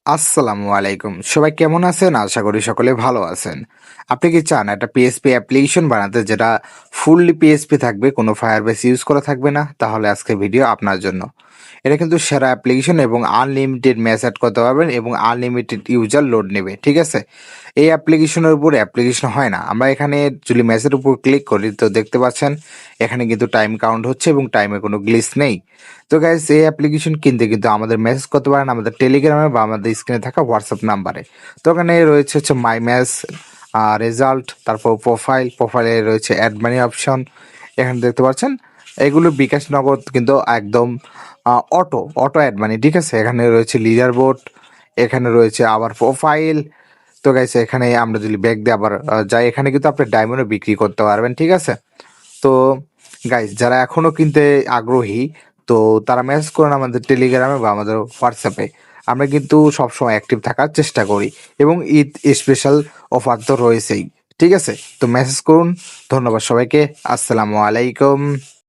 আসসালামু আলাইকুম। সবাই কেমন আছেন? আশা করি সকলে ভালো আছেন। আপনি কি চান একটা পিএসপি অ্যাপ্লিকেশন বানাতে যেটা ফুললি পিএসপি থাকবে, কোনো ফায়ারবেস ইউজ করা থাকবে না? তাহলে আজকের ভিডিও আপনার জন্য। এটা কিন্তু সেরা অ্যাপ্লিকেশন এবং আনলিমিটেড ম্যাচ এড করতে পারবেন এবং আনলিমিটেড ইউজার লোড নেবে। ঠিক আছে? এই অ্যাপ্লিকেশনের উপর অ্যাপ্লিকেশন হয় না। আমরা এখানে যদি ম্যাচের উপর ক্লিক করি তো দেখতে পাচ্ছেন এখানে কিন্তু টাইম কাউন্ট হচ্ছে এবং টাইমে কোনো গ্লিচ নেই। তো গাইস এই অ্যাপ্লিকেশন কিনতে কিন্তু আমাদের মেসেজ করতে পারেন আমাদের টেলিগ্রামে বা আমাদের স্ক্রিনে থাকা হোয়াটসঅ্যাপ নাম্বারে। তো ওখানে রয়েছে হচ্ছে মাই ম্যাচ, রেজাল্ট, তারপর প্রোফাইলে রয়েছে অ্যাড মানি অপশন। এখানে দেখতে পাচ্ছেন এগুলো বিকাশ নগদ কিন্তু একদম অটো অ্যাড মানি। ঠিক আছে? এখানে রয়েছে লিডার বোর্ড, এখানে রয়েছে আবার প্রোফাইল। তো গাইস এখানে আমরা যদি ব্যাক দিয়ে আবার যাই, এখানে কিন্তু আপনি ডায়মন্ডও বিক্রি করতে পারবেন। ঠিক আছে? তো গাইস যারা এখনো কিনতে আগ্রহী তো তারা মেসেজ করুন আমাদের টেলিগ্রামে বা আমাদের হোয়াটসঅ্যাপে। আমরা কিন্তু সবসময় অ্যাক্টিভ থাকার চেষ্টা করি এবং ঈদ স্পেশাল অফার তো রয়েছেই। ঠিক আছে? তো মেসেজ করুন। ধন্যবাদ সবাইকে। আসসালামু আলাইকুম।